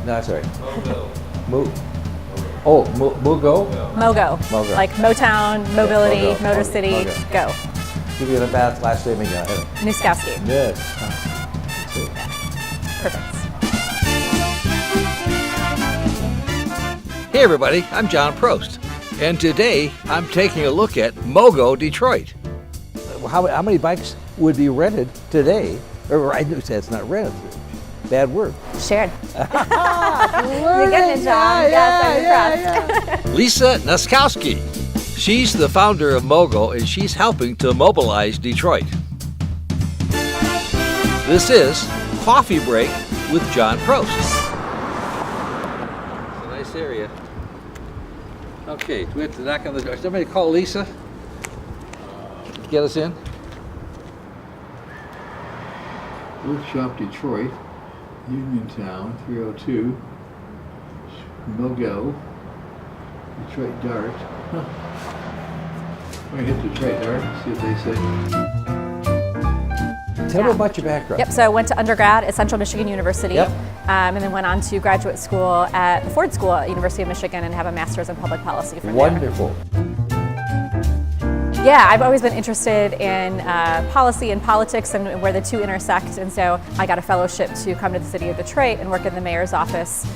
No, sorry. MoGo. Oh, MoGo? MoGo. Like Motown, Mobility, MoGo. Motor City, MoGo. Go. Give you the bad last name again. Nuskowski. Yes. Perfect. Hey everybody, I'm John Prost, and today I'm taking a look at MoGo Detroit. How many bikes would be rented today? Or I knew it's not rented. Bad word. Shared. You're getting it, John. Yes, I'm impressed. Lisa Nuskowski. She's the founder of MoGo, and she's helping to mobilize Detroit. This is Coffee Break with John Prost. It's a nice area. Okay, do we have to knock on the door? Somebody call Lisa? Get us in? Workshop Detroit, Uniontown, 302, MoGo, Detroit Dart. Huh. We're going to hit Detroit Dart, see what they say. Tell me about your background. Yep, so I went to undergrad at Central Michigan University, Yep. And then went on to graduate school at the Ford School at University of Michigan and have a master's in public policy from there. Wonderful. Yeah, I've always been interested in policy and politics and where the two intersect, and so I got a fellowship to come to the city of Detroit and work in the mayor's office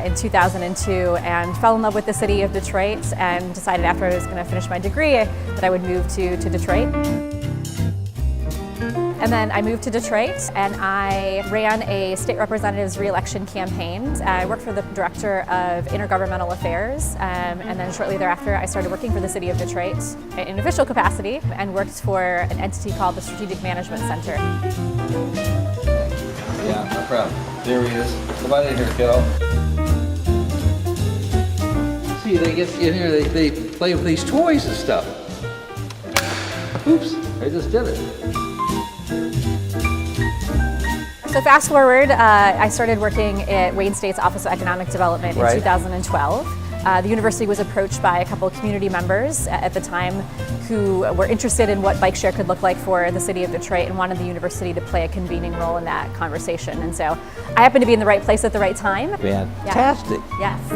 in 2002 and fell in love with the city of Detroit and decided after I was going to finish my degree that I would move to Detroit. And then I moved to Detroit and I ran a state representative's re-election campaign. I worked for the director of intergovernmental affairs, and then shortly thereafter I started working for the city of Detroit in official capacity and worked for an entity called the Strategic Management Center. Yeah, no problem. There he is. Come on in here, kiddo. See, they get in here, they play with these toys and stuff. Oops, I just did it. So fast forward, I started working at Wayne State's Office of Economic Development in 2012. The university was approached by a couple of community members at the time who were interested in what bike share could look like for the city of Detroit and wanted the university to play a convening role in that conversation. And so I happened to be in the right place at the right time. Fantastic. Yeah. Yes.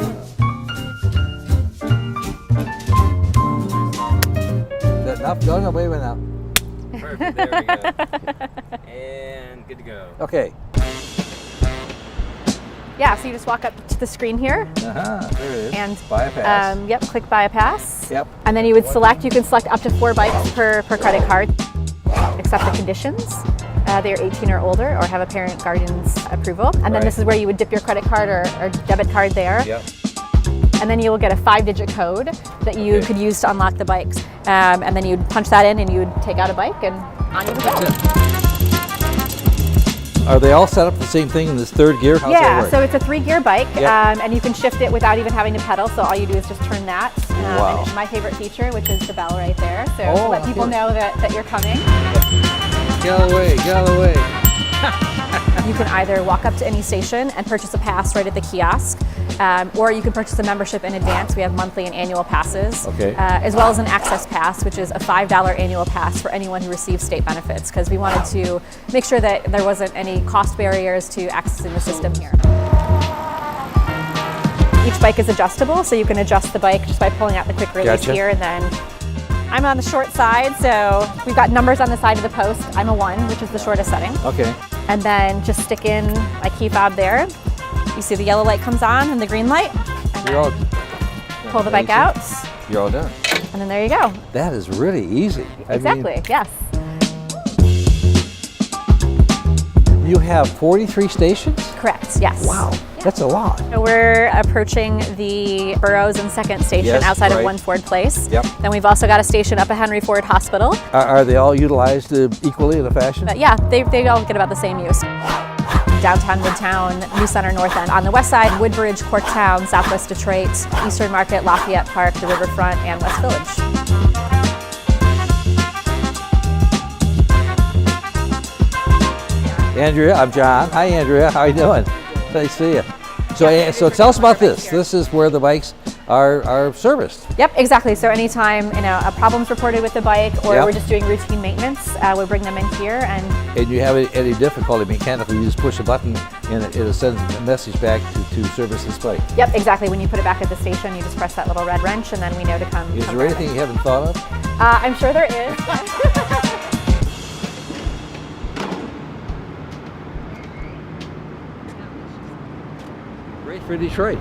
Enough? No, wait a minute now. Perfect, there we go. And good to go. Okay. Yeah, so you just walk up to the screen here. There it is. And buy a pass. Yep, click buy a pass. Yep. And then you would you can select up to 4 bikes per credit card. Accept the conditions. They are 18 or older or have a parent guardian's approval. And then this is where you would dip your credit card or debit card there. Yep. And then you will get a 5-digit code that you could use to unlock the bikes. And then you'd punch that in and you would take out a bike and on you would go. Are they all set up the same thing in this third gear? How's that work? So it's a 3-gear bike, Yep. and you can shift it without even having to pedal. So all you do is just turn that. Wow. And it's my favorite feature, which is the bell right there. So Oh, let people okay. know that you're coming. Get out of the way, get out of the way. You can either walk up to any station and purchase a pass right at the kiosk, or you can purchase a membership in advance. We have monthly and annual passes, as well as an access pass, which is a $5 annual pass for anyone who receives state benefits, because we wanted to make sure that there wasn't any cost barriers to accessing the system here. Each bike is adjustable, so you can adjust the bike just by pulling out the quick release here, and then I'm on the short side, so we've got numbers on the side of the post. I'm a 1, which is the shortest setting. Okay. And then just stick in my key fob there. You see the yellow light comes on and the green light. And You're all, pull the bike out. You're all done. And then there you go. That is really easy. Exactly, yes. You have 43 stations? Correct, yes. Wow, that's a lot. So we're approaching the Burroughs and 2nd Station outside of 1 Ford Place. Yep. Then we've also got a station up at Henry Ford Hospital. Are they all utilized equally in a fashion? But yeah, they all get about the same use. Downtown, Midtown, New Center, North End. On the west side, Woodbridge, Corktown, Southwest Detroit, Eastern Market, Lafayette Park, the Riverfront, and West Village. Andrea, I'm John. Hi, Andrea. How are you doing? Nice to see you. So tell us about this. This is where the bikes are serviced. Yep, exactly. So anytime a problem's reported with the bike, or Yep. we're just doing routine maintenance, we bring them in here. And you have any difficulty mechanically, you just push a button and it sends a message back to service this bike. Yep, exactly. When you put it back at the station, you just press that little red wrench, and then we know to come. Is there anything you haven't thought of? I'm sure there is. Great for Detroit.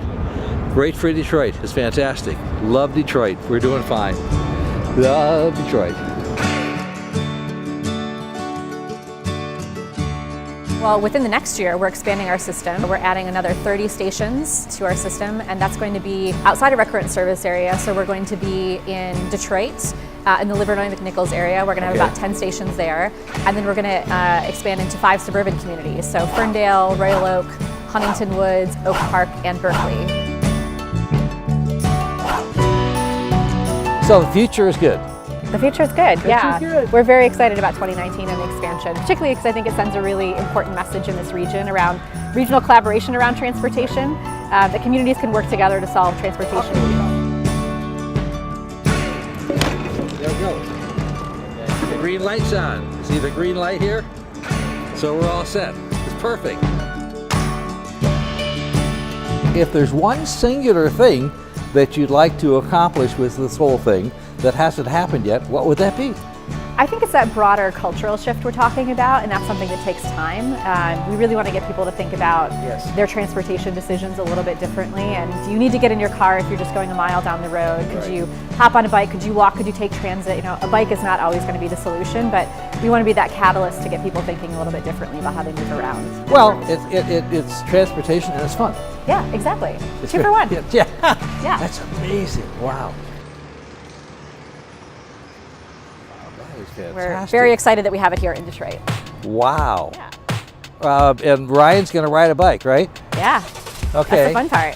Great for Detroit. It's fantastic. Love Detroit. We're doing fine. Love Detroit. Well, within the next year, we're expanding our system. We're adding another 30 stations to our system, and that's going to be outside of our current service area. So we're going to be in Detroit, in the Livernois-McNichols area. We're going to have about 10 stations there. And then we're going to expand into 5 suburban communities. So Ferndale, Royal Oak, Huntington Woods, Oak Park, and Berkeley. So the future is good. The future is good, yeah. good. We're very excited about 2019 and the expansion, particularly because I think it sends a really important message in this region around regional collaboration around transportation. That communities can work together to solve transportation. There we go. The green light's on. See the green light here? So we're all set. It's perfect. If there's one singular thing that you'd like to accomplish with this whole thing that hasn't happened yet, what would that be? I think it's that broader cultural shift we're talking about, and that's something that takes time. We really want to get people to think about their transportation decisions a little bit differently. And do you need to get in your car if you're just going a mile down the road? Could you hop on a bike? Could you walk? Could you take transit? A bike is not always going to be the solution, but we want to be that catalyst to get people thinking a little bit differently about how they move around. Well, it's transportation and it's fun. Yeah, exactly. 2 for 1. Yeah. Yeah. That's amazing. Wow. That is We're fantastic. very excited that we have it here in Detroit. Wow. Yeah. And Ryan's going to ride a bike, right? Yeah. Okay. That's the fun part.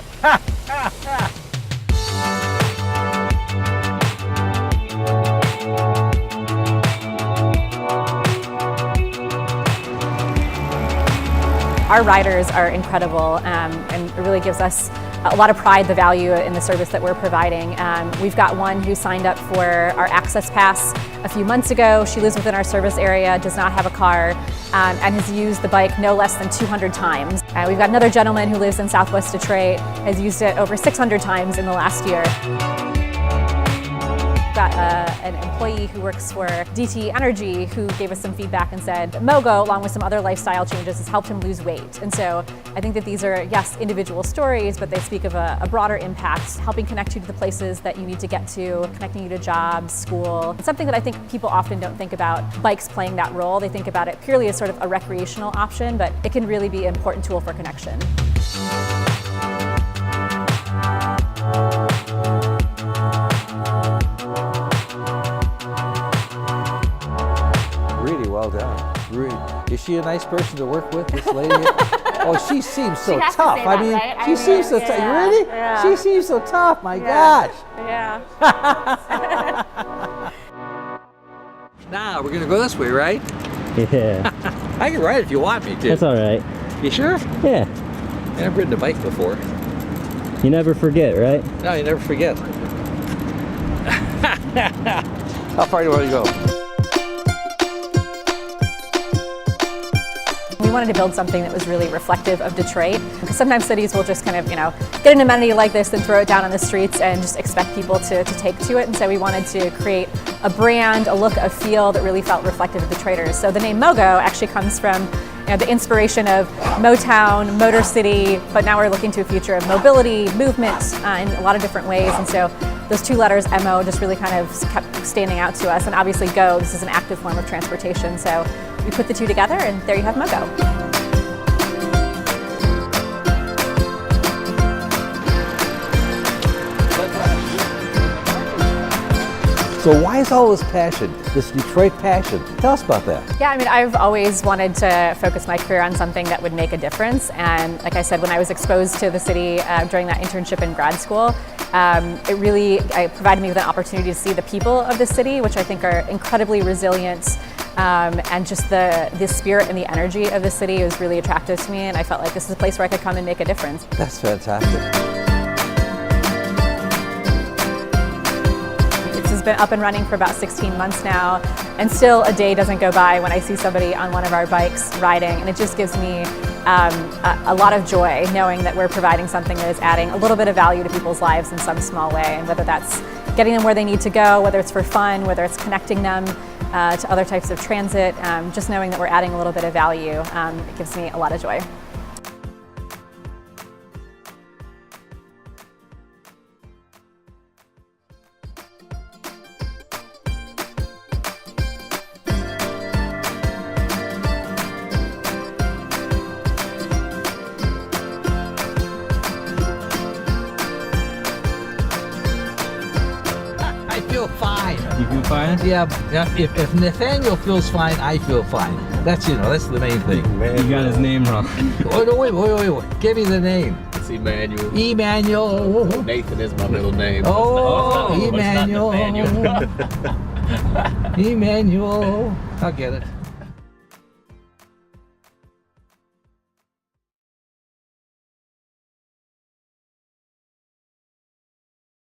Our riders are incredible, and it really gives us a lot of pride, the value in the service that we're providing. We've got one who signed up for our Access Pass a few months ago. She lives within our service area, does not have a car, and has used the bike no less than 200 times. We've got another gentleman who lives in Southwest Detroit, has used it over 600 times in the last year. Got an employee who works for DT Energy who gave us some feedback and said MoGo, along with some other lifestyle changes, has helped him lose weight. And so I think that these are, yes, individual stories, but they speak of a broader impact, helping connect you to the places that you need to get to, connecting you to jobs, school. It's something that I think people often don't think about bikes playing that role. They think about it purely as sort of a recreational option, but it can really be an important tool for connection. Really well done. Really. Is she a nice person to work with, this lady? Oh, she seems so has to tough. say I that, mean, right? she seems so tough. You ready? Yeah. She seems so tough. My gosh. Yeah. Now we're going to go this way, right? Yeah, I can ride if you want me to. that's all right. You sure? Yeah, I've never ridden a bike before. you never forget, right? No, you never forget. How far do you want to go? We wanted to build something that was really reflective of Detroit, because sometimes cities will just kind of, get an amenity like this and throw it down on the streets and just expect people to take to it. And so we wanted to create a brand, a look, a feel that really felt reflective of Detroiters. So the name MoGo actually comes from the inspiration of Motown, Motor City, but now we're looking to a future of mobility, movement in a lot of different ways. And so those 2 letters, MO, just really kind of kept standing out to us. And obviously Go, this is an active form of transportation. So we put the 2 together and there you have MoGo. So why is all this passion, this Detroit passion? Tell us about that. Yeah, I mean, I've always wanted to focus my career on something that would make a difference. And like I said, when I was exposed to the city during that internship in grad school, it really provided me with an opportunity to see the people of the city, which I think are incredibly resilient. And just the spirit and the energy of the city was really attractive to me. And I felt like this is a place where I could come and make a difference. That's fantastic. He's been up and running for about 16 months now, and still a day doesn't go by when I see somebody on one of our bikes riding, and it just gives me a lot of joy knowing that we're providing something that is adding a little bit of value to people's lives in some small way, and whether that's getting them where they need to go, whether it's for fun, whether it's connecting them to other types of transit, just knowing that we're adding a little bit of value, it gives me a lot of joy. I feel fine. You feel fine? Yeah, if Nathaniel feels fine, I feel fine. That's the main thing. You got his name wrong. Oh, no, wait. Give me the name. It's Emmanuel. Emmanuel. Nathan is my middle name. Oh, it's not Emmanuel. Nathaniel. Emmanuel. I'll get it.